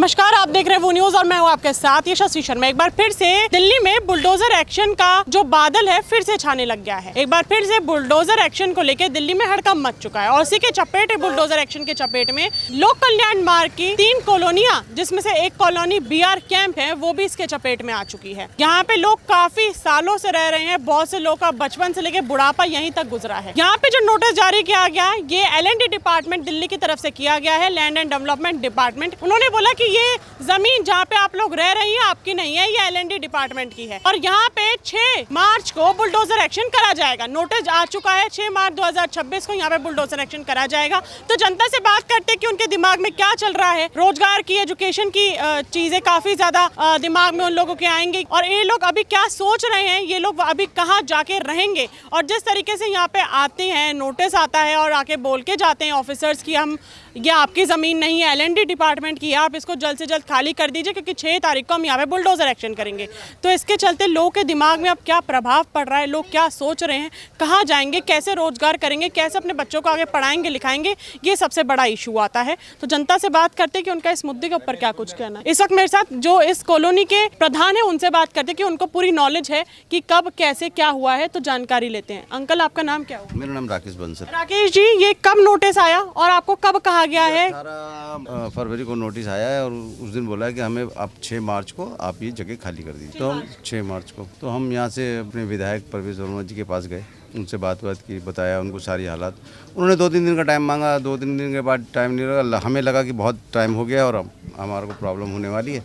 नमस्कार, आप देख रहे हैं वो न्यूज और मैं हूं आपके साथ यशस्वी शर्मा। एक बार फिर से दिल्ली में बुलडोजर एक्शन का जो बादल है फिर से छाने लग गया है। एक बार फिर से बुलडोजर एक्शन को लेकर दिल्ली में हड़कंप मच चुका है और उसी के चपेट बुलडोजर एक्शन के चपेट में लोक कल्याण मार्ग की 3 कॉलोनियां, जिसमें से एक कॉलोनी BR कैंप है, वो भी इसके चपेट में आ चुकी है। यहाँ पे लोग काफी सालों से रह रहे हैं, बहुत से लोग का बचपन से लेकर बुढ़ापा यहीं तक गुजरा है। यहाँ पे जो नोटिस जारी किया गया ये LND डिपार्टमेंट दिल्ली की तरफ से किया गया है, लैंड एंड डेवलपमेंट डिपार्टमेंट। उन्होंने बोला कि ये जमीन जहाँ पे आप लोग रह रही हैं आपकी नहीं है, ये LND डिपार्टमेंट की है और यहाँ पे 6 मार्च को बुलडोजर एक्शन करा जाएगा। नोटिस आ चुका है, 6 मार्च 2026 को यहाँ पे बुलडोजर एक्शन करा जाएगा। तो जनता से बात करते कि उनके दिमाग में क्या चल रहा है। रोजगार की, एजुकेशन की चीजें काफी ज्यादा दिमाग में उन लोगों के आएंगे और ये लोग अभी क्या सोच रहे हैं, ये लोग अभी कहाँ जाके रहेंगे। और जिस तरीके से यहाँ पे आते हैं, नोटिस आता है और आके बोल के जाते हैं ऑफिसर्स की हम ये आपकी ज़मीन नहीं है, LND डिपार्टमेंट की है, आप इसको जल्द से जल्द खाली कर दीजिए क्योंकि 6 तारीख को हम यहाँ पे बुलडोजर एक्शन करेंगे। तो इसके चलते लोगों के दिमाग में अब क्या प्रभाव पड़ रहा है, लोग क्या सोच रहे हैं, कहाँ जाएंगे, कैसे रोजगार करेंगे, कैसे अपने बच्चों को आगे पढ़ाएंगे लिखाएंगे, ये सबसे बड़ा इशू आता है। तो जनता से बात करते हैं कि उनका इस मुद्दे के ऊपर क्या कुछ कहना है। इस वक्त मेरे साथ जो इस कॉलोनी के प्रधान है उनसे बात करते हैं कि उनको पूरी नॉलेज है कि कब कैसे क्या हुआ है, तो जानकारी लेते हैं। अंकल, आपका नाम क्या हुआ? मेरा नाम राकेश बंसल। राकेश जी, ये कब नोटिस आया और आपको कब कहा गया है? 18 फरवरी को नोटिस आया है और उस दिन बोला है कि हमें आप 6 मार्च को आप ये जगह खाली कर दीजिए। तो हम 6 मार्च को तो हम यहाँ से अपने विधायक परवेश वर्मा जी के पास गए, उनसे बात की, बताया उनको सारी हालात। उन्होंने 2-3 दिन का टाइम मांगा, 2-3 दिन के बाद टाइम नहीं लगा। हमें लगा कि बहुत टाइम हो गया और हमारे को प्रॉब्लम होने वाली है,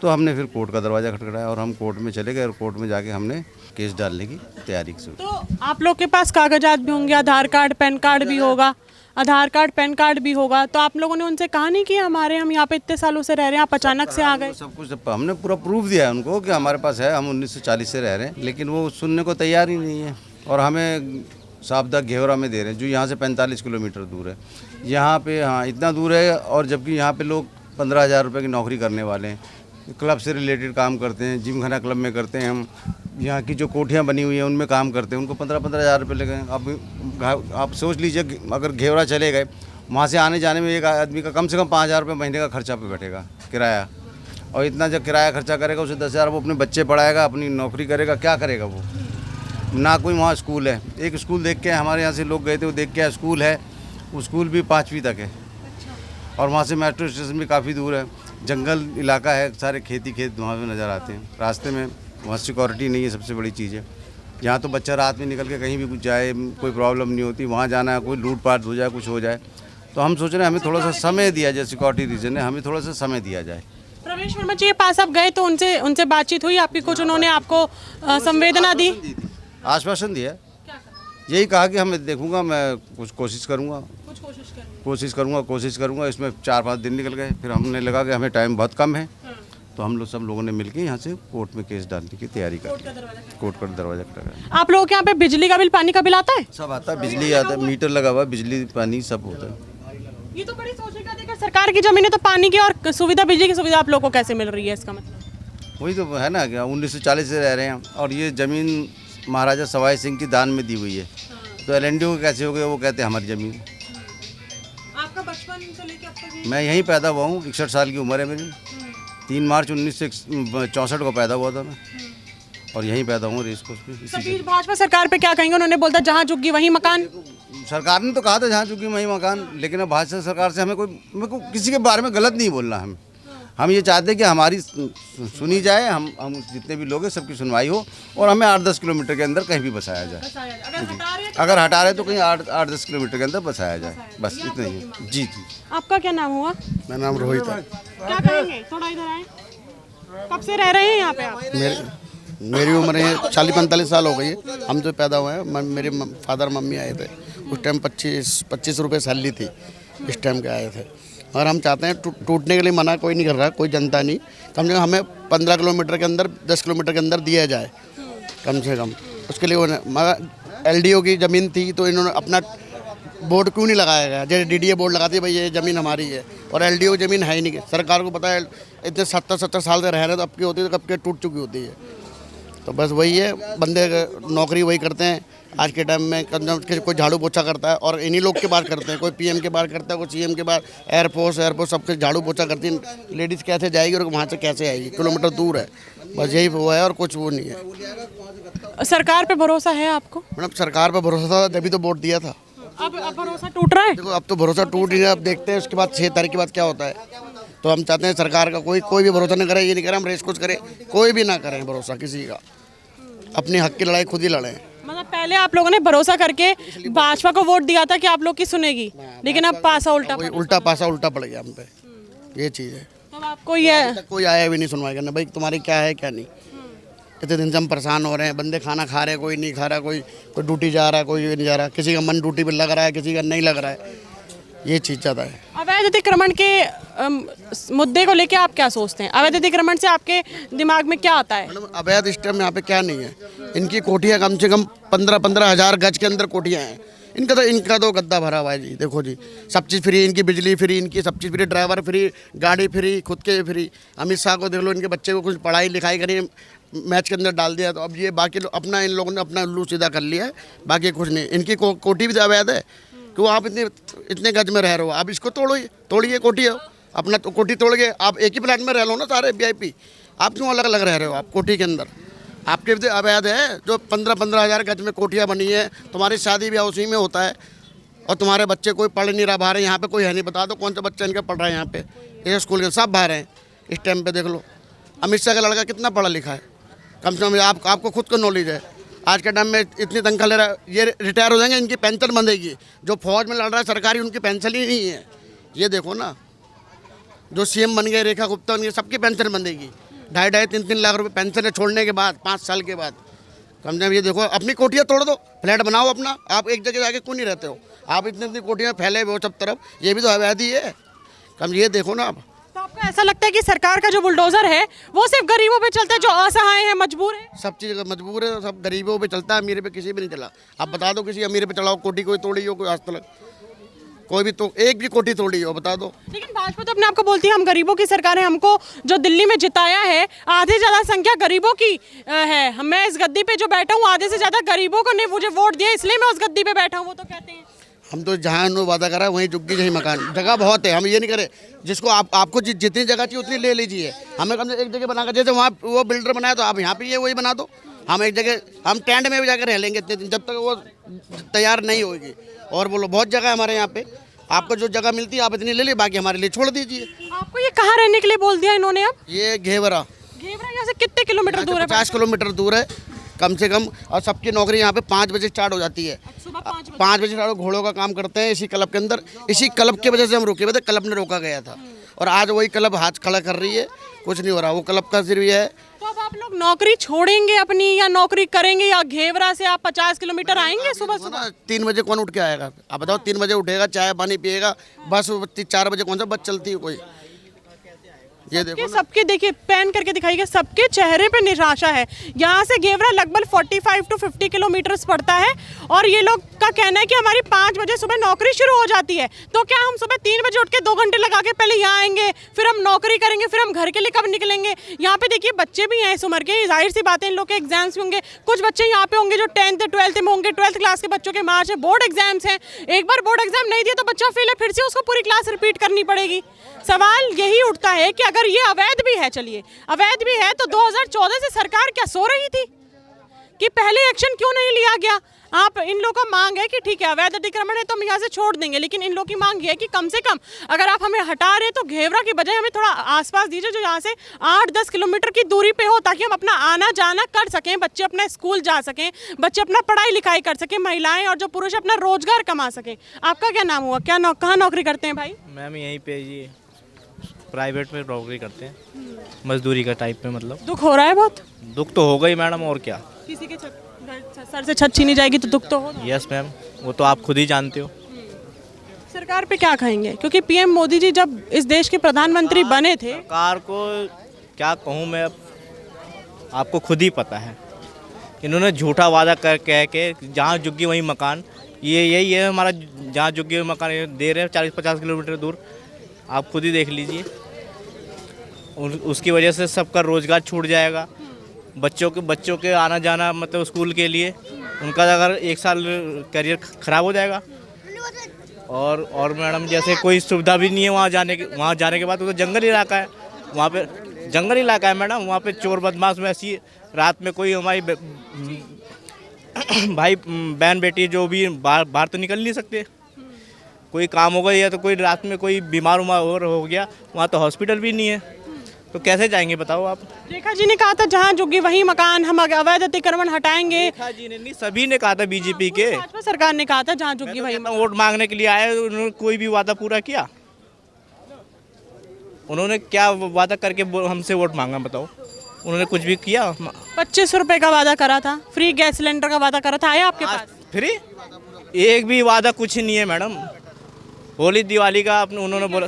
तो हमने फिर कोर्ट का दरवाज़ा खटखटाया और हम कोर्ट में चले गए और कोर्ट में जाके हमने केस डालने की तैयारी की। तो आप लोग के पास कागजात भी होंगे, आधार कार्ड, पैन कार्ड भी होगा, आधार कार्ड, पैन कार्ड भी होगा, तो आप लोगों ने उनसे कहा नहीं कि हम यहाँ पे इतने सालों से रह रहे हैं, आप अचानक से आ गए? सब कुछ हमने पूरा प्रूफ दिया है उनको कि हमारे पास है, हम 1940 से रह रहे हैं, लेकिन वो सुनने को तैयार ही नहीं है। और हमें साबदा घेवरा में दे रहे हैं जो यहाँ से 45 किलोमीटर दूर है। यहाँ पे हाँ इतना दूर है, और जबकि यहाँ पे लोग 15,000 रुपये की नौकरी करने वाले हैं, क्लब से रिलेटेड काम करते हैं, जिम खाना क्लब में करते हैं हम, यहाँ की जो कोठियाँ बनी हुई हैं उनमें काम करते हैं, उनको 15,000 रुपये लगे। अब आप सोच लीजिए अगर घेवरा चले गए, वहाँ से आने जाने में एक आदमी का कम से कम 5,000 रुपये महीने का खर्चा पे बैठेगा किराया, और इतना जब किराया खर्चा करेगा उसे 10,000 वो अपने बच्चे पढ़ाएगा, अपनी नौकरी करेगा, क्या करेगा वो? ना कोई वहाँ स्कूल है। एक स्कूल देख के हमारे यहाँ से लोग गए थे, वो देख के स्कूल है, वो स्कूल भी 5वीं तक है और वहाँ से मेट्रो स्टेशन भी काफ़ी दूर है, जंगल इलाका है, सारे खेत वहाँ पे नज़र आते हैं। रास्ते में वहाँ सिक्योरिटी नहीं है, सबसे बड़ी चीज़ है। यहाँ तो बच्चा रात में निकल के कहीं भी कुछ जाए, कोई प्रॉब्लम नहीं होती। वहाँ जाना है, कोई लूटपाट हो जाए, कुछ हो जाए, तो हम सोच रहे हैं हमें थोड़ा सा समय दिया जाए, सिक्योरिटी रीजन है, हमें थोड़ा सा समय दिया जाए। प्रवेश वर्मा जी के पास आप गए तो उनसे बातचीत हुई आपकी? कुछ उन्होंने आपको संवेदना दी, आश्वासन दिया, यही कहा कि हमें देखूंगा, मैं कुछ कोशिश करूंगा। इसमें 4-5 दिन निकल गए, फिर हमने लगा कि हमें टाइम बहुत कम है, तो हम लोग सब लोगों ने मिलकर यहाँ से कोर्ट में केस डालने की तैयारी कर, कोर्ट का दरवाजा खटखटाया। आप लोगों के यहाँ पे बिजली का बिल, पानी का बिल आता है? सब आता है, बिजली आता है, मीटर लगा हुआ है, बिजली पानी सब होता है। ये तो बड़ी सोचने का देखा, सरकार की जमीन है तो पानी की और सुविधा, बिजली की सुविधा आप लोगों को कैसे मिल रही है? इसका मतलब वही तो है ना, क्या 1940 से रह रहे हैं और ये ज़मीन महाराजा सवाई सिंह की दान में दी हुई है, तो LND को कैसे हो गया? वो कहते हैं हमारी ज़मीन। आपका बचपन से लेकर अब तक? मैं यहीं पैदा हुआ हूँ, 61 साल की उम्र है मेरी। 3 मार्च 1964 को पैदा हुआ था मैं, और यहीं पैदा हूँ रेस कोर्स पे। भाजपा सरकार पे क्या कहेंगे? उन्होंने बोलता जहाँ झुकी वहीं मकान। सरकार ने तो कहा था जहाँ झुकी वहीं मकान, लेकिन अब भाजपा सरकार से मेरे को किसी के बारे में गलत नहीं बोलना। हम ये चाहते हैं कि हमारी सुनी जाए, हम जितने भी लोग हैं सबकी सुनवाई हो, और हमें 8-10 किलोमीटर के अंदर कहीं भी बसाया जाए। अगर हटा रहे तो कहीं 8-10 किलोमीटर के अंदर बसाया जाए, बस इतना ही है। जी। आपका क्या नाम हुआ? मेरा नाम रोहित है। क्या करेंगे? थोड़ा इधर आए। कब से रह रहे हैं यहाँ पे आप? मेरी उम्र है 40-45 साल हो गई है। हम जो पैदा हुए हैं, मेरे फादर मम्मी आए थे उस टाइम 25 रुपये सैलरी थी, इस टाइम के आए थे। और हम चाहते हैं टूटने के लिए मना कोई नहीं कर रहा, कोई जनता नहीं, कम से कम हमें 15 किलोमीटर के अंदर, 10 किलोमीटर के अंदर दिया जाए कम से कम। उसके लिए मगर LDO की ज़मीन थी तो इन्होंने अपना बोर्ड क्यों नहीं लगाया गया? जैसे DDA बोर्ड लगाती है भाई ये ज़मीन हमारी है, और LDO की ज़मीन है ही नहीं। सरकार को पता है इतने 70 साल से रह रहे, तो अब की होती है तो कब के टूट चुकी होती है। तो बस वही है, बंदे नौकरी वही करते हैं, आज के टाइम में कोई झाड़ू पोछा करता है और इन्हीं लोग के बाहर करते हैं, कोई पीएम के बाहर करता है, कोई सीएम के बाहर, एयरफोर्स सबके झाड़ू पोछा करती है। लेडीज़ कैसे जाएगी और वहाँ से कैसे आएगी, किलोमीटर दूर है, बस यही वो है और कुछ वो नहीं है। सरकार पे भरोसा है आपको? मैडम सरकार पर भरोसा था तभी तो वोट दिया था। अब भरोसा टूट रहा है? देखो अब तो भरोसा टूट ही गया, अब देखते हैं उसके बाद 6 तारीख के बाद क्या होता है। तो हम चाहते हैं सरकार का कोई भी भरोसा नहीं करे, ये नहीं करे हम रेस कुछ करें, कोई भी ना करें भरोसा किसी का, अपने हक की लड़ाई खुद ही लड़ें। मतलब पहले आप लोगों ने भरोसा करके भाजपा को वोट दिया था कि आप लोग की सुनेगी, लेकिन अब पासा उल्टा उल्टा पड़ गया हम पे, ये चीज़ है। अब आपको ये कोई आया भी नहीं सुनवाई करना, भाई तुम्हारी क्या है क्या नहीं। इतने दिन से हम परेशान हो रहे हैं, बंदे खाना खा रहे हैं, कोई नहीं खा रहा, कोई ड्यूटी जा रहा है, कोई नहीं जा रहा, किसी का मन ड्यूटी पे लग रहा है, किसी का नहीं लग रहा है, ये चीज़ ज़्यादा है। अवैध अतिक्रमण के मुद्दे को लेके आप क्या सोचते हैं? अवैध अतिक्रमण से आपके दिमाग में क्या आता है? मतलब अवैध इस टाइम यहाँ पे क्या नहीं है, इनकी कोठियाँ कम से कम 15-15 हज़ार गज के अंदर कोठियाँ हैं। इनका तो गद्दा भरा हुआ है जी। देखो जी, सब चीज़ फ्री, इनकी बिजली फ्री, इनकी सब चीज़ फ्री, ड्राइवर फ्री, गाड़ी फ्री, खुद के फ्री। अमित शाह को देख लो, इनके बच्चे को कुछ पढ़ाई लिखाई करी, मैच के अंदर डाल दिया, तो अब ये बाकी अपना इन लोगों ने अपना उल्लू सीधा कर लिया है, बाकी कुछ नहीं। इनकी कोठी भी अवैध है कि वो आप इतने गज में रह रहे हो, आप इसको तोड़िए कोठी हो, अपना तो कोठी तोड़ के आप एक ही फ्लैट में रह लो ना सारे VIP। आप क्यों अलग अलग रह रहे हो? आप कोठी के अंदर आपके भी अवैध है, जो 15-15 हज़ार गज में कोठियाँ बनी है, तुम्हारी शादी ब्याह उसी में होता है, और तुम्हारे बच्चे कोई पढ़ नहीं रहा बाहर है, यहाँ पे कोई है नहीं। बता दो कौन सा बच्चा इनका पढ़ रहा है यहाँ पे? ये स्कूल के सब बाहर हैं इस टाइम पे। देख लो अमित शाह का लड़का कितना पढ़ा लिखा है, कम से कम आपको खुद को नॉलेज है। आज के टाइम में इतनी तनख्वाह ले रहा है, ये रिटायर हो जाएंगे, इनकी पेंशन बंधेगी। जो फौज में लड़ रहा है सरकारी, उनकी पेंशन ही नहीं है। ये देखो ना, जो CM बन गए, रेखा गुप्ता बन गई, सबकी पेंशन बंधेगी। 2.5 3 लाख रुपए पेंशन है छोड़ने के बाद, 5 साल के बाद। कम से कम ये देखो, अपनी कोठियाँ तोड़ दो, फ्लैट बनाओ अपना। आप एक जगह जाके क्यों नहीं रहते हो? आप इतनी कोठियाँ फैले हुए हो सब तरफ, ये भी तो अवैध ही है। कम ये देखो ना आप। तो आपको ऐसा लगता है कि सरकार का जो बुलडोजर है वो सिर्फ गरीबों पे चलता है, जो असहाय है, मजबूर है? सब चीज़ मजबूर है, सब गरीबों पे चलता है, अमीर पे किसी पे नहीं चला। आप बता दो किसी अमीर पे चलाओ, कोठी कोई तोड़ी हो, कोई आज तक कोई भी तो एक भी कोठी तोड़ी हो, बता दो। लेकिन भाजपा तो अपने आप को बोलती है हम गरीबों की सरकार है, हमको जो दिल्ली में जिताया है आधे ज़्यादा संख्या गरीबों की है। मैं इस गद्दी पे जो बैठा हूँ आधे से ज़्यादा गरीबों को ने मुझे वोट दिया, इसलिए मैं उस गद्दी पे बैठा हूँ, वो तो कहते हैं। हम तो जहाँ उन्होंने वादा करा वहीं झुग्गी जहीं मकान, जगह बहुत है। हम ये नहीं करे, जिसको आपको जितनी जगह चाहिए उतनी ले लीजिए। हमें कम से एक जगह बनाकर, जैसे वहाँ वो बिल्डर बनाया तो आप यहाँ पे ये वही बना दो। हम एक जगह, हम टेंट में भी जाकर रह लेंगे इतने दिन, जब तक वो तैयार नहीं होगी। और बोलो बहुत जगह है हमारे यहाँ पे, आपको जो जगह मिलती है आप इतनी ले लीजिए, बाकी हमारे लिए छोड़ दीजिए। आपको ये कहाँ रहने के लिए बोल दिया इन्होंने? अब ये घेवरा यहाँ से कितने किलोमीटर दूर है? 50 किलोमीटर दूर है कम से कम। और सबकी नौकरी यहाँ पे 5 बजे स्टार्ट हो जाती है। सुबह 5 बजे स्टार्ट, घोड़ों का काम करते हैं इसी क्लब के अंदर। इसी क्लब की वजह से हम रुके हुए थे, क्लब ने रोका गया था, और आज वही क्लब हाथ खड़ा कर रही है, कुछ नहीं हो रहा। वो क्लब का सिर्फ ये है। तो अब आप लोग नौकरी छोड़ेंगे अपनी, या नौकरी करेंगे, या घेवरा से आप 50 किलोमीटर आएंगे सुबह सुबह? 3 बजे कौन उठ के आएगा? आप बताओ, 3 बजे उठेगा, चाय पानी पिएगा, बस 4 बजे कौन सा बस चलती है कोई? ये देखो सबके देखिए, पैन करके दिखाइएगा, सबके चेहरे पे निराशा है। यहाँ से घेवरा लगभग 45 to 50 किलोमीटर पड़ता है, और ये लोग का कहना है कि हमारी 5 बजे सुबह नौकरी शुरू हो जाती है। तो क्या हम सुबह 3 बजे उठ के 2 घंटे लगा के पहले यहाँ आएंगे, फिर हम नौकरी करेंगे, फिर हम घर के लिए कब निकलेंगे? यहाँ पे देखिए बच्चे भी हैं इस उम्र के, जाहिर सी बात है इन लोग के एग्जाम्स भी होंगे। कुछ बच्चे यहाँ पे होंगे जो 10th 12th में होंगे, 12th क्लास के बच्चों के मार्च में बोर्ड एग्जाम्स हैं। एक बार बोर्ड एग्जाम नहीं दिया तो बच्चा फेल है, फिर से उसको पूरी क्लास रिपीट करनी पड़ेगी। सवाल यही उठता है कि अगर ये अवैध भी है, चलिए अवैध भी है, तो 2014 से सरकार क्या सो रही थी कि पहले एक्शन क्यों नहीं लिया गया? आप इन लोगों का मांग है कि ठीक है अवैध अतिक्रमण है तो हम यहाँ से छोड़ देंगे, लेकिन इन लोगों की मांग है कि कम से कम अगर आप हमें हटा रहे तो घेवरा की बजाय हमें थोड़ा आसपास दीजिए, जो यहाँ से 8-10 किलोमीटर की दूरी पे हो, ताकि हम अपना आना जाना कर सकें, बच्चे अपना स्कूल जा सकें, बच्चे अपना पढ़ाई लिखाई कर सकें, महिलाएं और जो पुरुष अपना रोजगार कमा सकें। आपका क्या नाम हुआ? कहाँ नौकरी करते हैं भाई? मैम यहीं पे जी प्राइवेट में नौकरी करते हैं, मजदूरी का टाइप में। मतलब दुख हो रहा है बहुत? दुख तो होगा ही मैडम, और क्या। किसी के सर से छत छीनी जाएगी तो दुख तो होगा। यस मैम, वो तो आप खुद ही जानते हो। सरकार पे क्या कहेंगे, क्योंकि PM मोदी जी जब इस देश के प्रधानमंत्री बने थे? सरकार को क्या कहूँ मैं, अब आपको खुद ही पता है। इन्होंने झूठा वादा कर कह के जहाँ झुग्गी वहीं मकान, यही है हमारा, जहाँ झुग्गी वहीं मकान दे रहे हैं 40-50 किलोमीटर दूर। आप खुद ही देख लीजिए, उसकी वजह से सबका रोज़गार छूट जाएगा, बच्चों के आना जाना मतलब स्कूल के लिए उनका अगर 1 साल करियर ख़राब हो जाएगा। और मैडम जैसे कोई सुविधा भी नहीं है वहाँ जाने के बाद, वो तो जंगल इलाका है, वहाँ पे जंगल इलाका है मैडम, वहाँ पे चोर बदमाश में ऐसी रात में कोई हमारी भाई बहन बेटी जो भी बाहर तो निकल नहीं सकते, कोई काम हो गया या तो कोई रात में कोई बीमार हो गया, वहाँ तो हॉस्पिटल भी नहीं है, तो कैसे जाएंगे बताओ आप। रेखा जी ने कहा था जहाँ झुग्गी वहीं मकान, हम अवैध अतिक्रमण हटाएंगे। रेखा जी ने नहीं, सभी ने कहा था, बीजेपी के भाजपा सरकार ने कहा था जहाँ झुग्गी वहीं मकान। वोट मांगने के लिए आए, उन्होंने कोई भी वादा पूरा किया? उन्होंने क्या वादा करके हमसे वोट मांगा बताओ? उन्होंने कुछ भी किया? 25 रुपए का वादा करा था, फ्री गैस सिलेंडर का वादा करा था, आया आपके पास? फ्री एक भी वादा कुछ नहीं है मैडम। होली दिवाली का अपने उन्होंने बोला,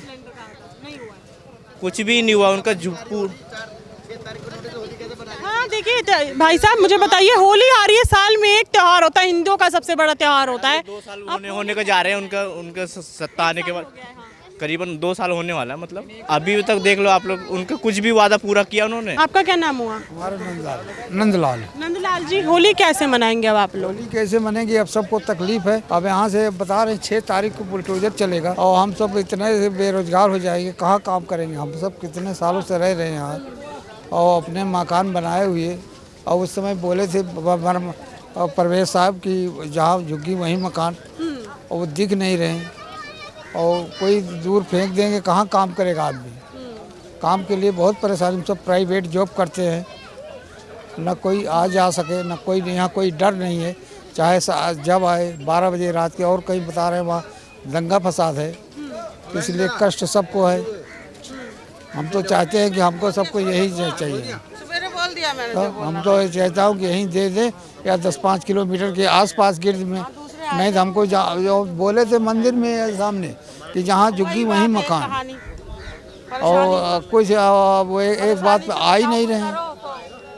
कुछ भी नहीं हुआ उनका। झुप्पू हाँ देखिए भाई साहब, मुझे बताइए, होली आ रही है, साल में एक त्योहार होता है, हिंदुओं का सबसे बड़ा त्योहार होता है। 2 साल होने को जा रहे हैं उनका सत्ता आने के बाद, करीबन 2 साल होने वाला है। मतलब अभी तक देख लो आप लोग, उनका कुछ भी वादा पूरा किया उन्होंने? आपका क्या नाम हुआ? नंदलाल। नंदलाल जी, होली कैसे मनाएंगे अब आप लोग? होली कैसे मनेंगे, अब सबको तकलीफ है। अब यहाँ से बता रहे हैं 6 तारीख को बुलडोजर चलेगा और हम सब इतने बेरोजगार हो जाएंगे, कहाँ काम करेंगे? हम सब कितने सालों से रह रहे हैं यहाँ और अपने मकान बनाए हुए, और उस समय बोले थे परवेज साहब कि जहाँ झुग्गी वहीं मकान, और वो दिख नहीं रहे हैं, और कोई दूर फेंक देंगे, कहाँ काम करेगा आदमी? काम के लिए बहुत परेशानी, हम सब प्राइवेट जॉब करते हैं, न कोई आ जा सके, न कोई यहाँ कोई डर नहीं है, चाहे जब आए 12 बजे रात के। और कहीं बता रहे हैं वहाँ दंगा फसाद है, इसलिए कष्ट सबको है। हम तो चाहते हैं कि हमको सबको यही चाहिए, तो हम तो चाहता हूँ कि यहीं दे दे या 10-5 किलोमीटर के आसपास गिर्द में, नहीं तो हमको जो बोले थे मंदिर में सामने कि जहाँ झुग्गी वहीं मकान, और कुछ वो एक बात पे आ ही नहीं रहे हैं।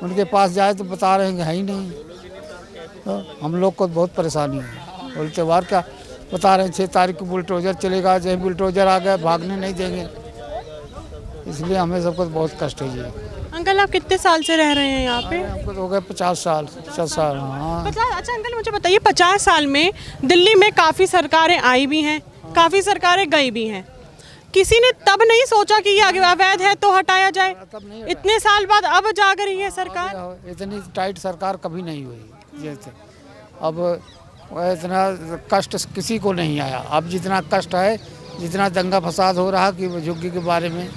उनके पास जाए तो बता रहे हैं कि है ही नहीं, तो हम लोग को बहुत परेशानी है। और त्यौहार का बता रहे हैं 6 तारीख को बुलडोजर चलेगा, जब बुलडोजर आ गए भागने नहीं देंगे, इसलिए हमें सबको बहुत कष्ट है जी। अंकल, आप कितने साल से रह रहे हैं यहाँ पे? हमको तो हो गए 50 साल। हाँ। अच्छा अंकल, मुझे बताइए, 50 साल में दिल्ली में काफ़ी सरकारें आई भी हैं, काफ़ी सरकारें गई भी हैं, किसी ने तब नहीं सोचा कि ये अवैध है तो हटाया जाए? इतने साल बाद अब जाग रही है सरकार। इतनी टाइट सरकार कभी नहीं हुई जैसे अब, इतना कष्ट किसी को नहीं आया। अब जितना कष्ट है, जितना दंगा फसाद हो रहा कि झुग्गी के बारे में,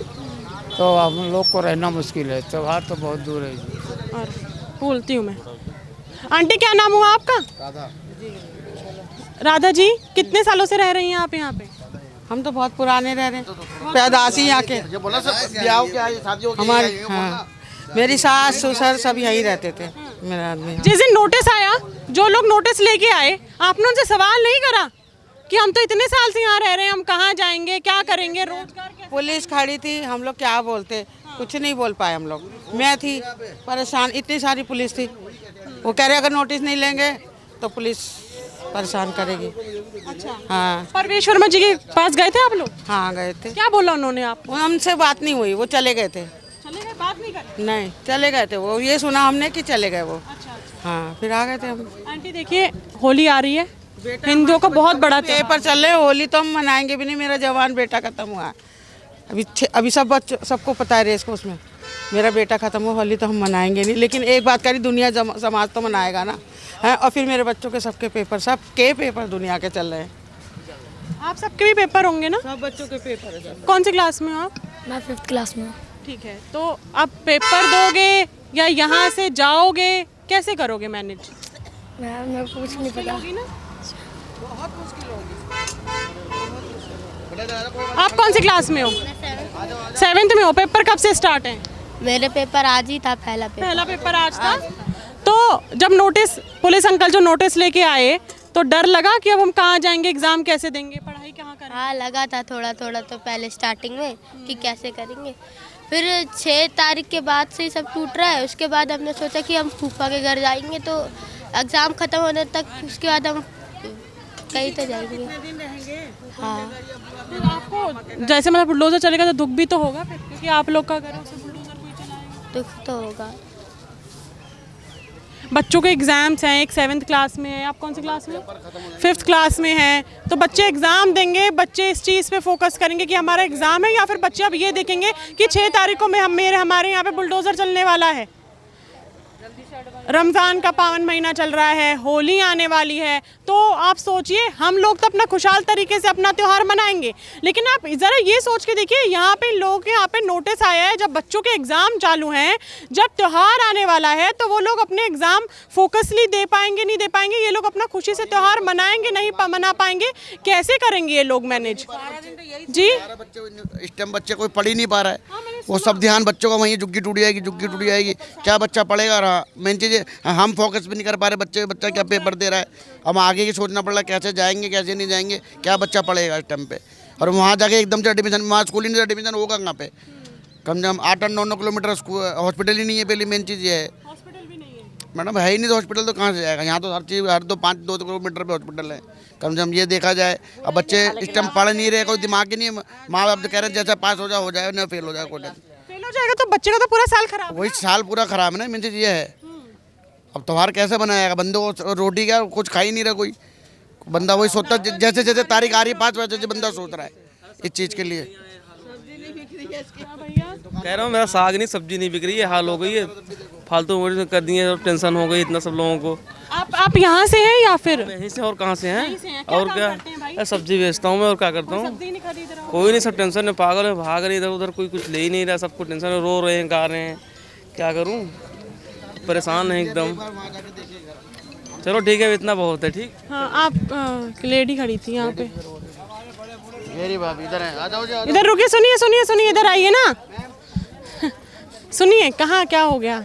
तो हम लोग को रहना मुश्किल है। त्यौहार तो बहुत दूर है जी। और बोलती हूँ मैं। आंटी, क्या नाम हुआ आपका? राधा। राधा जी, कितने सालों से रह रही हैं आप यहाँ पे? हम तो बहुत पुराने रह रहे हैं, पैदाशी यहाँ के। हमारे हाँ, मेरी सास ससुर सब यहीं रहते थे। मेरा आदमी जिस दिन नोटिस आया, जो लोग नोटिस लेके आए, आपने उनसे सवाल नहीं करा कि हम तो इतने साल से यहाँ रह रहे हैं, हम कहाँ जाएंगे, क्या करेंगे, रोजगार कैसे? पुलिस खड़ी थी, हम लोग क्या बोलते, कुछ नहीं बोल पाए हम लोग। मैं थी परेशान, इतनी सारी पुलिस थी, वो कह रहे अगर नोटिस नहीं लेंगे तो पुलिस परेशान करेगी। अच्छा। हाँ परवेश वर्मा जी के पास गए थे आप लोग? हाँ गए थे। क्या बोला उन्होंने आपको? हमसे बात नहीं हुई, वो चले गए थे। चले गए, बात नहीं करी? नहीं, चले गए थे वो, ये सुना हमने कि चले गए वो। अच्छा। हाँ, फिर आ गए थे हम। आंटी देखिए, होली आ रही है, हिंदुओं का बहुत बड़ा पेपर चल रहे, होली तो हम मनाएंगे भी नहीं। मेरा जवान बेटा खत्म हुआ, अभी सब बच्चों सबको पता है रेस को, उसमें मेरा बेटा खत्म हुआ, होली तो हम मनाएंगे नहीं। लेकिन एक बात करी, दुनिया समाज तो मनाएगा ना है। और फिर मेरे बच्चों के सबके पेपर दुनिया के चल रहे हैं। आप सबके भी पेपर होंगे ना? सब बच्चों के पेपर है। कौन सी क्लास में हो आप? मैं 5th क्लास में हूँ। ठीक है, तो आप पेपर दोगे या यहाँ से जाओगे, कैसे करोगे मैनेज? मेरे को कुछ नहीं पता। होगी ना? आप कौन सी क्लास में हो? 7th में हो। पेपर कब से स्टार्ट है? मेरे पेपर आज ही था, पहला पेपर आज था। तो जब नोटिस, पुलिस अंकल जो नोटिस लेके आए, तो डर लगा कि अब हम कहाँ जाएंगे, एग्जाम कैसे देंगे, पढ़ाई कहाँ करेंगे? हाँ लगा था थोड़ा थोड़ा, तो पहले स्टार्टिंग में कि कैसे करेंगे। फिर 6 तारीख के बाद से ही सब टूट रहा है। उसके बाद हमने सोचा कि हम फूफा के घर जाएंगे, तो एग्ज़ाम ख़त्म होने तक, उसके बाद हम कहीं तो जाएंगे। हाँ। फिर आपको जैसे मतलब बुलडोजर चलेगा तो दुख भी तो होगा फिर, क्योंकि आप लोग का घर है, उसे बुलडोजर कोई चलाएगा। दुख तो होगा। बच्चों के एग्ज़ाम्स हैं, एक 7th क्लास में है, आप कौन सी क्लास में? 5th क्लास में है। तो बच्चे एग्ज़ाम देंगे, बच्चे इस चीज़ पे फोकस करेंगे कि हमारा एग्ज़ाम है, या फिर बच्चे अब ये देखेंगे कि 6 तारीख को हमारे यहाँ पे बुलडोज़र चलने वाला है। रमज़ान का पावन महीना चल रहा है, होली आने वाली है, तो आप सोचिए हम लोग तो अपना खुशहाल तरीके से अपना त्यौहार मनाएंगे, लेकिन आप ज़रा ये सोच के देखिए यहाँ पे लोगों के यहाँ पे नोटिस आया है, जब बच्चों के एग्ज़ाम चालू हैं, जब त्यौहार आने वाला है, तो वो लोग अपने एग्ज़ाम फोकसली दे पाएंगे नहीं दे पाएंगे, ये लोग अपना खुशी से त्यौहार मनाएंगे नहीं मना पाएंगे, कैसे करेंगे ये लोग मैनेज? जी इस टाइम बच्चे कोई पढ़ ही नहीं पा रहा है, वो सब ध्यान बच्चों का वहीं जुग्गी टूट जाएगी, जुग्गी टूट जाएगी, क्या बच्चा पढ़ेगा रहा। मेन चीज़ हम फोकस भी नहीं कर पा रहे, बच्चा क्या पेपर दे रहा है, हम आगे की सोचना पड़ रहा है कैसे जाएंगे कैसे नहीं जाएंगे, क्या बच्चा पढ़ेगा इस टाइम पे। और वहाँ जाके एकदम से एडमिशन, वहाँ स्कूल ही नहीं एडमिशन होगा कहाँ पे, कम से कम 8-9 किलोमीटर हॉस्पिटल ही नहीं है, पहली मेन चीज़ ये है। मैडम है ही नहीं तो हॉस्पिटल तो कहाँ से जाएगा, यहाँ तो हर चीज़ हर 2 किलोमीटर पे हॉस्पिटल है। कम से कम ये देखा जाए, अब बच्चे इस टाइम पढ़ नहीं रहे, कोई दिमाग ही नहीं, माँ बाप तो कह रहे हैं जैसा पास हो जाए ना फेल हो जाए, कोई फेल हो जाएगा तो बच्चे का तो पूरा साल खराब। वही साल पूरा खराब है ना, मेन चीज़ ये है। अब त्यौहार कैसे बनाएगा, बंदे को रोटी क्या कुछ खा ही नहीं रहा कोई बंदा, वही सोचता जैसे जैसे तारीख आ रही है 5 वैसे बंदा सोच रहा है इस चीज़ के लिए। कह रहा हूँ मेरा साग नहीं सब्जी नहीं बिक रही है, हाल हो गई है, फालतू कर दिए, टेंशन हो गई इतना सब लोगों को। आप यहाँ से हैं या फिर यहीं से और कहाँ से हैं? और क्या सब्जी बेचता हूँ मैं, और क्या करता हूँ, कोई नहीं, सब टेंशन में पागल है, भाग रहे इधर उधर, कोई कुछ ले ही नहीं रहा, सबको टेंशन है, रो रहे हैं गा रहे हैं, क्या करूँ, परेशान है एकदम। चलो ठीक है, इतना बहुत है। ठीक हाँ, आप लेडी खड़ी थी यहाँ पे, मेरी भाभी इधर है, आ जाओ इधर रुकिए, सुनिए, इधर आइए ना, सुनिए कहाँ क्या हो गया।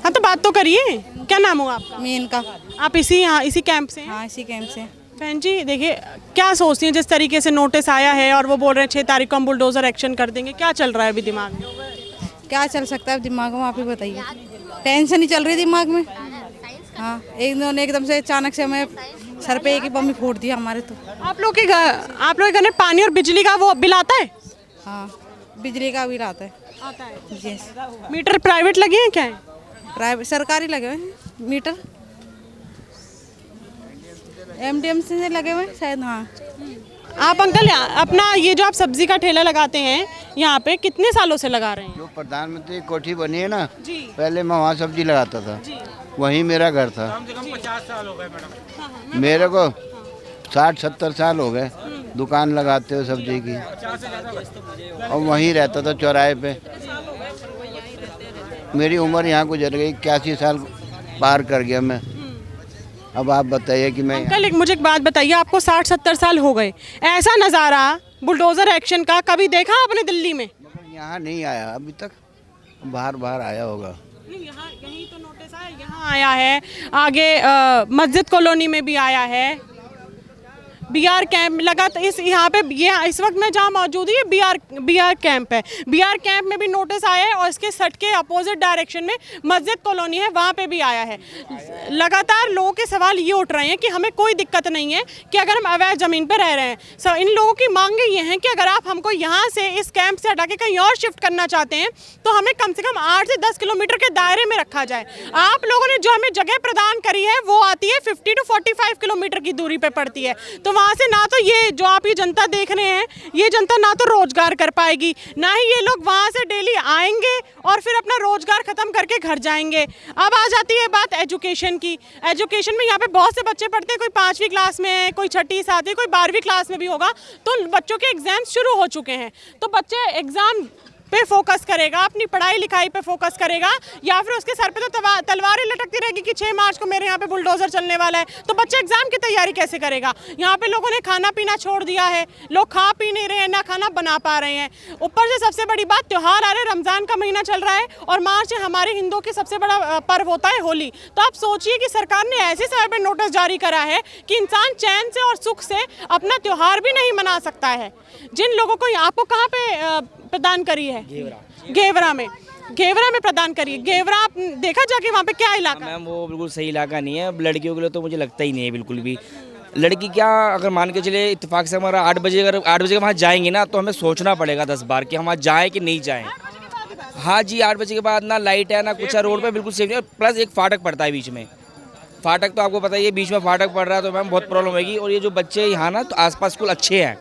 हाँ तो बात तो करिए, क्या नाम हुआ आपका? मेनका। आप इसी कैंप से हैं? हाँ, इसी कैंप से। बहन जी देखिए, क्या सोचती हैं जिस तरीके से नोटिस आया है और वो बोल रहे हैं 6 तारीख को हम बुलडोजर एक्शन कर देंगे, क्या चल रहा है अभी दिमाग में? क्या चल सकता है दिमाग में, आप ही बताइए। टेंशन ही चल रही दिमाग में। हाँ, एकदम से अचानक से हमें सर पे एक ही बम फोड़ दिया हमारे। तो आप लोग के घर में पानी और बिजली का वो बिल आता है? हाँ, बिजली का बिल आता है। यस। मीटर प्राइवेट लगे हैं क्या है? प्राइवेट सरकारी लगे हुए हैं मीटर, MDM से लगे हुए हैं शायद। हाँ। आप अंकल अपना ये जो आप सब्जी का ठेला लगाते हैं यहाँ पे कितने सालों से लगा रहे हैं? जो प्रधानमंत्री कोठी बनी है ना जी, पहले मैं वहाँ सब्जी लगाता था जी। वहीं मेरा घर था। कम से कम 50 साल हो गए मैडम। मेरे को 60-70 साल हो गए दुकान लगाते हो सब्जी की, और वहीं रहता था चौराहे पे। मेरी उम्र यहाँ गुजर गई, 81 साल पार कर गया मैं। अब आप बताइए कि मैं अंकल मुझे एक बात बताइए, आपको 60-70 साल हो गए, ऐसा नज़ारा बुलडोजर एक्शन का कभी देखा आपने दिल्ली में? यहाँ नहीं आया अभी तक, बाहर आया होगा। यहाँ यहीं तो नोटिस आया, यहाँ आया है, आगे मस्जिद कॉलोनी में भी आया है, BR कैंप लगा इस यहाँ पे, ये इस वक्त मैं जहाँ मौजूद हूँ ये BR कैंप है। BR कैंप में भी नोटिस आया है और इसके सट के अपोजिट डायरेक्शन में मस्जिद कॉलोनी है, वहाँ पे भी आया है। लगातार लोगों के सवाल ये उठ रहे हैं कि हमें कोई दिक्कत नहीं है कि अगर हम अवैध ज़मीन पर रह रहे हैं। इन लोगों की मांगे ये हैं कि अगर आप हमको यहाँ से इस कैंप से हटा के कहीं और शिफ्ट करना चाहते हैं तो हमें कम से कम 8 से 10 किलोमीटर के दायरे में रखा जाए। आप लोगों ने जो हमें जगह प्रदान करी है वो आती है 50 to 45 किलोमीटर की दूरी पर पड़ती है, तो वहाँ से ना तो ये जो आप ये जनता देख रहे हैं, ये जनता ना तो रोजगार कर पाएगी, ना ही ये लोग वहाँ से डेली आएंगे और फिर अपना रोजगार खत्म करके घर जाएंगे। अब आ जाती है बात एजुकेशन की। एजुकेशन में यहाँ पे बहुत से बच्चे पढ़ते हैं, कोई 5वीं क्लास में है, कोई 6ठी 7वीं, कोई 12वीं क्लास में भी होगा, तो बच्चों के एग्जाम शुरू हो चुके हैं। तो बच्चे एग्जाम पे फोकस करेगा, अपनी पढ़ाई लिखाई पे फोकस करेगा, या फिर उसके सर पे तो तलवारें लटकती रहेगी कि 6 मार्च को मेरे यहाँ पे बुलडोजर चलने वाला है, तो बच्चा एग्जाम की तैयारी कैसे करेगा? यहाँ पे लोगों ने खाना पीना छोड़ दिया है, लोग खा पी नहीं रहे हैं, ना खाना बना पा रहे हैं। ऊपर से सबसे बड़ी बात, त्यौहार आ रहे, रमज़ान का महीना चल रहा है और मार्च हमारे हिंदुओं की सबसे बड़ा पर्व होता है होली। तो आप सोचिए कि सरकार ने ऐसे समय पर नोटिस जारी करा है कि इंसान चैन से और सुख से अपना त्यौहार भी नहीं मना सकता है। जिन लोगों को आपको कहाँ पे प्रदान करी है? घेवरा में प्रदान करिए। घेवरा आप देखा जाके वहाँ पे क्या इलाका? मैम वो बिल्कुल सही इलाका नहीं है, अब लड़कियों के लिए तो मुझे लगता ही नहीं है बिल्कुल भी। लड़की क्या, अगर मान के चले इत्तेफाक से हमारा 8 बजे, अगर 8 बजे वहाँ जाएंगे ना तो हमें सोचना पड़ेगा 10 बार कि हम वहाँ जाएँ कि नहीं जाएँ। हाँ जी, 8 बजे के बाद ना लाइट है ना कुछ है, रोड पे बिल्कुल सेफ नहीं है। प्लस एक फाटक पड़ता है बीच में, फाटक तो आपको पता ही है, बीच में फाटक पड़ रहा है तो मैम बहुत प्रॉब्लम होगी। और ये जो बच्चे यहाँ ना तो आसपास स्कूल अच्छे हैं,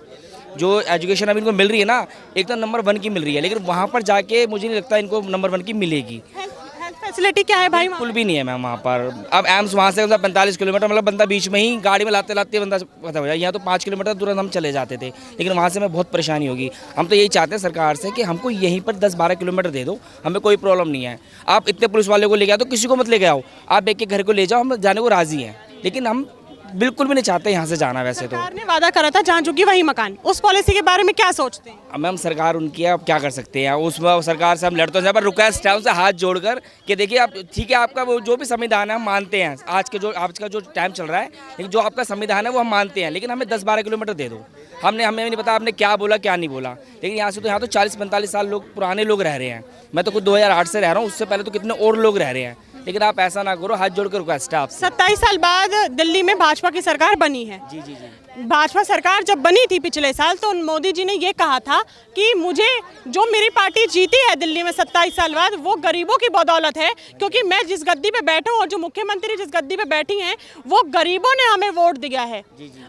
जो एजुकेशन अभी इनको मिल रही है ना एक तो नंबर 1 की मिल रही है, लेकिन वहाँ पर जाके मुझे नहीं लगता इनको नंबर 1 की मिलेगी। हेल्थ फैसिलिटी क्या है भाई? बिल्कुल भी नहीं है मैम वहाँ पर। अब एम्स वहाँ से 45 किलोमीटर, मतलब बंदा बीच में ही गाड़ी में लाते लाते बंदा खत्म हो जाए। यहाँ तो 5 किलोमीटर तुरंत हम चले जाते थे, लेकिन वहाँ से हमें बहुत परेशानी होगी। हम तो यही चाहते हैं सरकार से कि हमको यहीं पर 10-12 किलोमीटर दे दो, हमें कोई प्रॉब्लम नहीं है। आप इतने पुलिस वाले को लेके आओ तो किसी को मत लेके आओ, आप एक एक घर को ले जाओ, हम जाने को राजी हैं, लेकिन हम बिल्कुल भी नहीं चाहते यहाँ से जाना। वैसे तो सरकार ने वादा करा था जहाँ झुकी वहीं मकान, उस पॉलिसी के बारे में क्या सोचते हैं? अब मैम सरकार उनकी है, अब क्या कर सकते हैं। उस सरकार से हम लड़ते हैं, पर रिक्वेस्ट है उनसे हाथ जोड़कर कि देखिए आप ठीक है, आपका वो जो भी संविधान है हम मानते हैं, आज का जो टाइम चल रहा है, लेकिन जो आपका संविधान है वो हम मानते हैं, लेकिन हमें 10-12 किलोमीटर दे दो। हमें नहीं पता आपने क्या बोला क्या नहीं बोला, लेकिन यहाँ तो 40-45 साल लोग पुराने लोग रह रहे हैं। मैं तो खुद 2008 से रह रहा हूँ, उससे पहले तो कितने और लोग रह रहे हैं, लेकिन आप ऐसा ना करो, हाथ जोड़कर रिक्वेस्ट है आपसे। 27 साल बाद दिल्ली में भाजपा की सरकार बनी है। जी जी जी। भाजपा सरकार जब बनी थी पिछले साल तो मोदी जी ने ये कहा था कि मुझे जो मेरी पार्टी जीती है दिल्ली में 27 साल बाद वो गरीबों की बदौलत है, क्योंकि मैं जिस गद्दी पे बैठा हूँ और जो मुख्यमंत्री जिस गद्दी पे बैठी हैं वो गरीबों ने हमें वोट दिया है।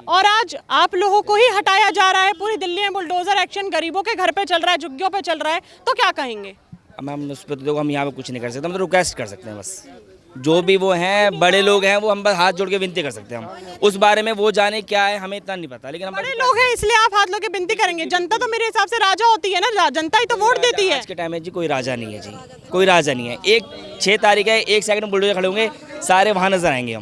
और आज आप लोगों को ही हटाया जा रहा है, पूरी दिल्ली में बुलडोजर एक्शन गरीबों के घर पे चल रहा है, झुग्गियों पे चल रहा है, तो क्या कहेंगे? मैम उस पर तो देखो हम यहाँ पे कुछ नहीं कर सकते, हम तो रिक्वेस्ट कर सकते हैं बस। जो भी वो हैं बड़े लोग हैं वो हम बस हाथ जोड़ के विनती कर सकते हैं। हम उस बारे में वो जाने क्या है हमें इतना नहीं पता, लेकिन हम बड़े लोग हैं इसलिए आप हाथ लोग के विनती करेंगे। जनता तो मेरे हिसाब से राजा होती है ना, जनता ही तो वोट देती है। आज के टाइम में जी कोई राजा नहीं है जी, कोई राजा नहीं है। 6 तारीख है, 1 सेकंड में बुलडोजर खड़े होंगे, सारे वहाँ नजर आएंगे।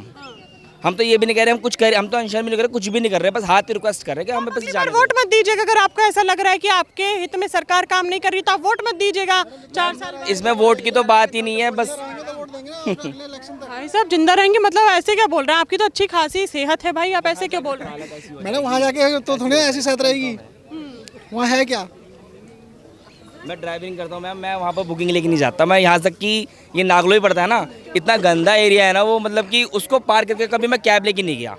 हम तो ये भी नहीं कह रहे हम कुछ कर, हम तो अनशन भी नहीं कर रहे, कुछ भी नहीं कर रहे, बस हाथ रिक्वेस्ट कर रहे हैं कि हमें बस जाने। वोट मत दीजिएगा अगर आपको ऐसा लग रहा है कि आपके हित में सरकार काम नहीं कर रही तो आप वोट मत दीजिएगा 4 साल। इसमें वोट की तो बात ही नहीं है, बस भाई साहब जिंदा रहेंगे मतलब ऐसे क्या बोल रहे हैं? आपकी तो अच्छी खासी सेहत है भाई, आप ऐसे क्यों बोल रहे हैं? मैंने वहाँ जाके तो थोड़ी ऐसी सेहत रहेगी, वहाँ है क्या? मैं ड्राइविंग करता हूँ मैम, मैं वहाँ पर बुकिंग लेके नहीं जाता। मैं यहाँ तक कि ये नागलोई पड़ता है ना, इतना गंदा एरिया है ना वो, मतलब कि उसको पार करके कभी मैं कैब लेके नहीं गया,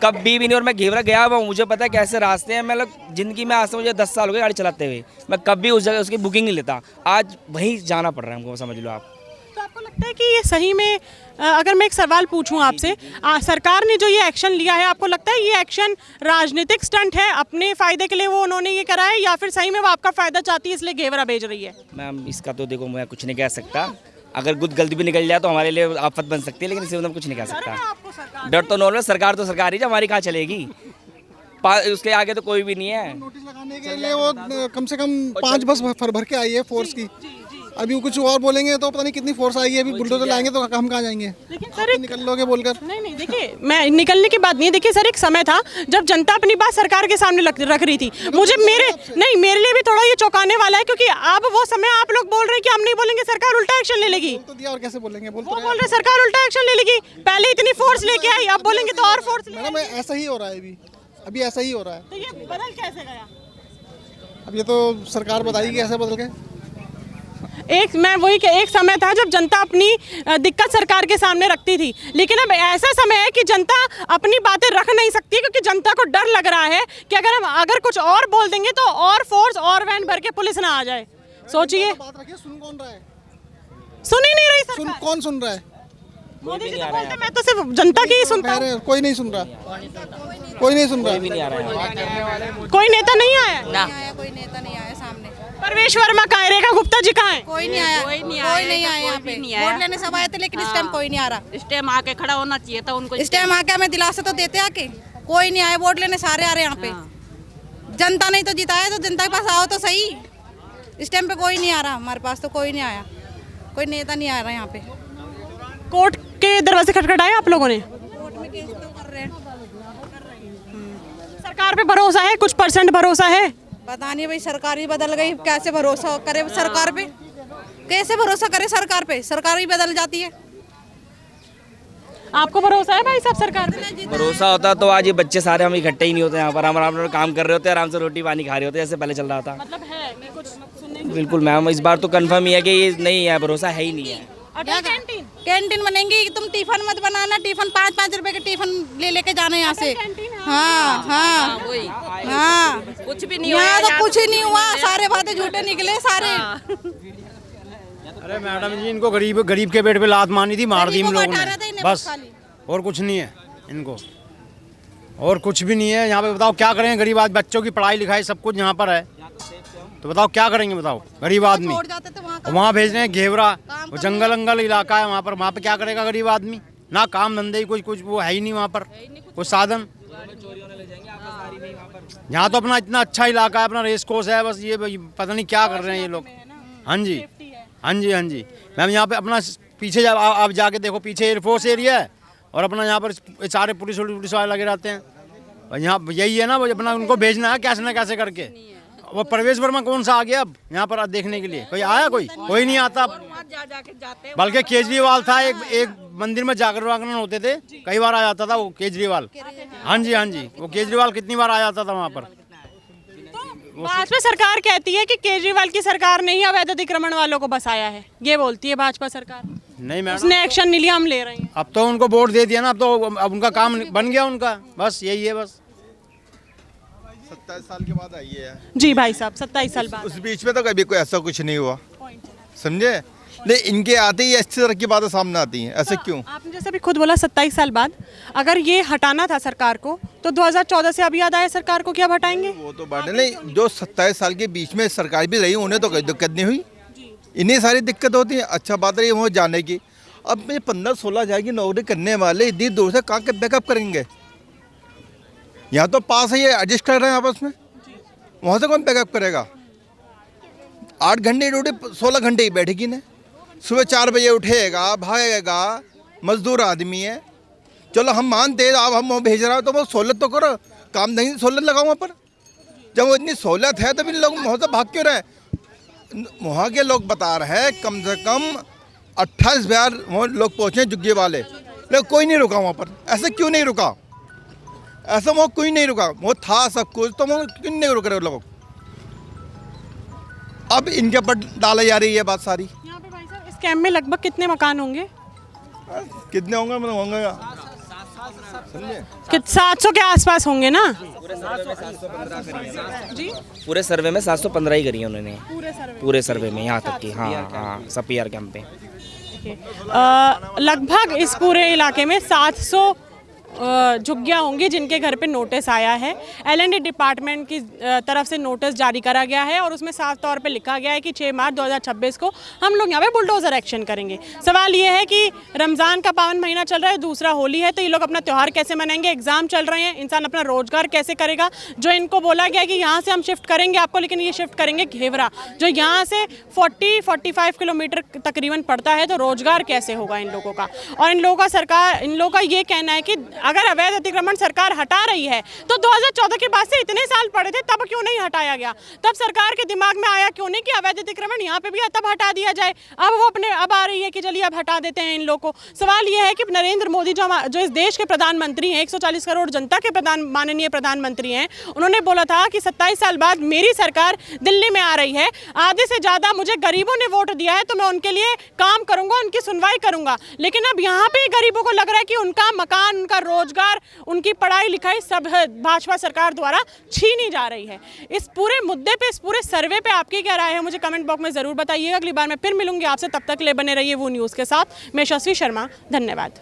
कभी भी नहीं। और मैं घेवरा गया हुआ, मुझे पता है कैसे रास्ते हैं। मतलब जिंदगी में आज से मुझे 10 साल हो गए गाड़ी चलाते हुए, मैं कभी उस जगह उसकी बुकिंग नहीं लेता। आज वहीं जाना पड़ रहा है हमको, समझ लो आप। तो आपको लगता है कि ये सही में, अगर मैं एक सवाल पूछूं आपसे, सरकार ने जो ये एक्शन लिया है, आपको लगता है ये एक्शन राजनीतिक स्टंट है, अपने फायदे के लिए वो उन्होंने ये करा है, या फिर सही में वो आपका फायदा चाहती है इसलिए घेवरा भेज रही है? मैम इसका तो देखो मैं कुछ नहीं कह सकता, अगर कुछ गलती भी निकल जाए तो हमारे लिए आफत बन सकती है, लेकिन इसे कुछ नहीं कह सकता। डर तो नॉर्मल, सरकार तो सरकार ही है, हमारी कहाँ चलेगी, उसके आगे तो कोई भी नहीं है। नोटिस लगाने के लिए वो कम से कम 5 बस भर के आई है फोर्स की। अभी कुछ और बोलेंगे तो पता नहीं कितनी फोर्स आएगी। अभी बुलडोजर लाएंगे तो हम कहाँ जाएंगे? लेकिन सर निकल लोगे बोलकर। नहीं देखिए, मैं निकलने की बात नहीं है। देखिए सर, एक समय था जब जनता अपनी बात सरकार के सामने रख रही थी। मुझे मेरे लिए भी थोड़ा ये चौंकाने वाला है, क्योंकि अब वो समय आप लोग बोल रहे हैं कि हम नहीं बोलेंगे सरकार उल्टा एक्शन ले लेगी। तो दिया और कैसे बोलेंगे? वो बोल रहे सरकार उल्टा एक्शन ले लेगी, पहले इतनी फोर्स लेके आई, अब बोलेंगे तो और फोर्स। मैडम ऐसा ही हो रहा है, अभी ऐसा ही हो रहा है। तो ये बदल कैसे गया? अब ये तो सरकार बताएगी कैसे बदल गए। एक समय था जब जनता अपनी दिक्कत सरकार के सामने रखती थी, लेकिन अब ऐसा समय है कि जनता अपनी बातें रख नहीं सकती, क्योंकि जनता को डर लग रहा है कि अगर कुछ और बोल देंगे तो और फोर्स और वैन भर के पुलिस ना आ जाए। सोचिए, बात रखिए, सुन कौन रहा है? सुन ही नहीं रही सरकार। कौन सुन रहा है? मोदी जी तो बोलते, मैं तो सिर्फ जनता की ही सुनता हूं। कोई नहीं सुन रहा, कोई नहीं सुन रहा। कोई नेता नहीं आया ना, कोई नेता नहीं आया सामने। परवेश वर्मा कहाँ है? रेखा गुप्ता जी कहाँ है? कोई नहीं आया, कोई नहीं आया यहाँ पे। वोट लेने सब आए थे, लेकिन इस टाइम कोई नहीं आ रहा। इस टाइम आके खड़ा होना चाहिए था उनको। इस टाइम आके हमें दिलासा तो देते आके, कोई नहीं आया। वोट लेने सारे आ रहे यहाँ पे। जनता नहीं तो जिताया, तो जनता के पास आओ तो सही। इस टाइम पे कोई नहीं आ रहा, हमारे पास तो कोई नहीं आया, कोई नेता नहीं आ रहा यहाँ पे। कोर्ट के दरवाजे खटखटाए आप लोगों ने? कोर्ट में केस तो कर रहे हैं। सरकार पे भरोसा है? कुछ % भरोसा है? पता नहीं भाई, सरकार ही बदल गई, कैसे भरोसा करे सरकार पे? कैसे भरोसा करे सरकार पे? सरकार ही बदल जाती है। आपको भरोसा है भाई साहब सरकार पे? भरोसा होता तो आज ये बच्चे सारे हम इकट्ठे ही नहीं होते यहाँ पर, हम आराम से काम कर रहे होते, आराम से रोटी पानी खा रहे होते जैसे पहले चल रहा था। मतलब है कुछ सुनने? बिल्कुल मैम, इस बार तो कंफर्म ही है कि ये नहीं है, भरोसा है ही नहीं है। कैंटीन बनेंगी, तुम टिफिन मत बनाना, टिफिन 5-5 रुपए के टिफिन लेके जाना यहाँ से। हाँ हाँ हाँ, कुछ भी नहीं यहाँ तो कुछ ही नहीं हुआ, सारे बातें झूठे निकले सारे। अरे मैडम जी, इनको गरीब के पेट पे लात मारनी थी, मार दी इन लोगों ने, बस और कुछ नहीं है इनको, और कुछ भी नहीं है यहाँ पे। बताओ क्या करेंगे गरीब आदमी, बच्चों की पढ़ाई लिखाई सब कुछ यहाँ पर है, तो बताओ क्या करेंगे, बताओ गरीब आदमी। वहाँ भेज रहे हैं घेवरा, वो जंगल इलाका है वहाँ पे क्या करेगा गरीब आदमी, ना काम धंधे ही कुछ वो है ही नहीं वहाँ पर कुछ साधन। यहाँ तो अपना इतना अच्छा इलाका है, अपना रेस कोर्स है, बस ये पता नहीं क्या कर रहे हैं ये लोग। हाँ जी हाँ जी हाँ जी मैम, यहाँ पे अपना पीछे आप जाके देखो, पीछे एयरफोर्स एरिया है और अपना यहाँ पर सारे पुलिस वाले लगे रहते हैं। और यहाँ यही है ना, वो अपना उनको भेजना है कैसे ना कैसे करके। वो प्रवेश वर्मा कौन सा आ गया अब यहाँ पर देखने के लिए, कोई आया? कोई नहीं आता। बल्कि केजरीवाल था, एक मंदिर में जागरण होते थे, कई बार आ जाता था वो केजरीवाल। हाँ जी वो केजरीवाल कितनी बार आ जाता था वहाँ पर। भाजपा सरकार कहती है कि केजरीवाल की सरकार ने ही अवैध अतिक्रमण वालों को बसाया है, ये बोलती है भाजपा सरकार। नहीं मैडम, उसने एक्शन नहीं लिया, हम ले रहे हैं। अब तो उनको वोट दे दिया ना, अब उनका काम बन गया उनका, बस यही है बस। 27 साल के बाद आई है जी भाई साहब, 27 साल बाद। उस बीच में तो कभी कोई ऐसा कुछ नहीं हुआ, समझे? नहीं, इनके आते ही अच्छी तरह की बातें सामने आती हैं, ऐसे क्यों? आपने जैसे भी खुद बोला 27 साल बाद, अगर ये हटाना था सरकार को तो 2014 से अब याद आया सरकार को, क्या हटाएंगे? वो तो बात नहीं, जो 27 साल के बीच में सरकार भी रही, उन्हें तो कोई दिक्कत नहीं हुई, इन्हीं सारी दिक्कत होती है। अच्छा बात रही वहाँ जाने की, अब मैं 15-16 हज़ार की नौकरी करने वाले इतनी दूर से कहाँ के बैकअप करेंगे? यहाँ तो पास है, ये एडजस्ट कर रहे हैं आपस में, वहाँ से कौन बैकअप करेगा? 8 घंटे ड्यूटी 16 घंटे ही बैठेगी ना, सुबह 4 बजे उठेगा, भागेगा, मजदूर आदमी है। चलो हम मानते हैं, अब हम वहाँ भेज रहा हो तो वो सहूलत तो करो, काम नहीं सहूलत लगाओ वहाँ पर। जब वो इतनी सहूलत है तो फिर लोग वहाँ से भाग क्यों रहे? वहाँ के लोग बता रहे हैं कम से कम 28,000 वहाँ लोग पहुँचे जुग्गी वाले, लेकिन कोई नहीं रुका वहाँ पर। ऐसा क्यों नहीं रुका? ऐसा वहाँ कोई नहीं रुका, वो था सब कुछ, तो वहाँ क्यों नहीं रुक रहे लोग? अब इनके ऊपर डाला जा रही है बात सारी। यहाँ पे भाई साहब इस कैंप में लगभग कितने मकान होंगे? कितने होंगे? मतलब होंगे 700 के आसपास होंगे ना जी? पूरे सर्वे में 715 ही करी है उन्होंने, पूरे सर्वे में यहाँ तक की। हाँ सब पीआर कैंप पे लगभग इस पूरे इलाके में 700 झुग्गियाँ होंगी जिनके घर पे नोटिस आया है। L&D डिपार्टमेंट की तरफ से नोटिस जारी करा गया है और उसमें साफ तौर पे लिखा गया है कि 6 मार्च 2026 को हम लोग यहाँ पे बुलडोज़र एक्शन करेंगे। सवाल ये है कि रमज़ान का पावन महीना चल रहा है, दूसरा होली है, तो ये लोग अपना त्यौहार कैसे मनाएंगे? एग्ज़ाम चल रहे हैं, इंसान अपना रोजगार कैसे करेगा? जो इनको बोला गया कि यहाँ से हम शिफ्ट करेंगे आपको, लेकिन ये शिफ्ट करेंगे घेवरा, जो यहाँ से 40-45 किलोमीटर तकरीबन पड़ता है, तो रोजगार कैसे होगा इन लोगों का? और इन लोगों का ये कहना है कि अगर अवैध अतिक्रमण सरकार हटा रही है तो 2014 के बाद से इतने साल पड़े थे, तब क्यों नहीं हटाया गया? तब सरकार के दिमाग में आया क्यों नहीं कि अवैध अतिक्रमण यहाँ पे भी तब हटा दिया जाए? अब आ रही है कि चलिए अब हटा देते हैं इन लोगों को। सवाल ये है कि नरेंद्र मोदी जो इस देश के प्रधानमंत्री हैं, 140 करोड़ जनता के माननीय प्रधानमंत्री हैं, उन्होंने बोला था कि 27 साल बाद मेरी सरकार दिल्ली में आ रही है, आधे से ज़्यादा मुझे गरीबों ने वोट दिया है, तो मैं उनके लिए काम करूँगा, उनकी सुनवाई करूँगा। लेकिन अब यहाँ पे गरीबों को लग रहा है कि उनका मकान, उनका रोजगार, उनकी पढ़ाई लिखाई सब भाजपा सरकार द्वारा छीनी जा रही है। इस पूरे मुद्दे पे, इस पूरे सर्वे पे आपकी क्या राय है, मुझे कमेंट बॉक्स में ज़रूर बताइएगा। अगली बार मैं फिर मिलूंगी आपसे, तब तक ले बने रहिए वो न्यूज़ के साथ। मैं यशस्वी शर्मा, धन्यवाद।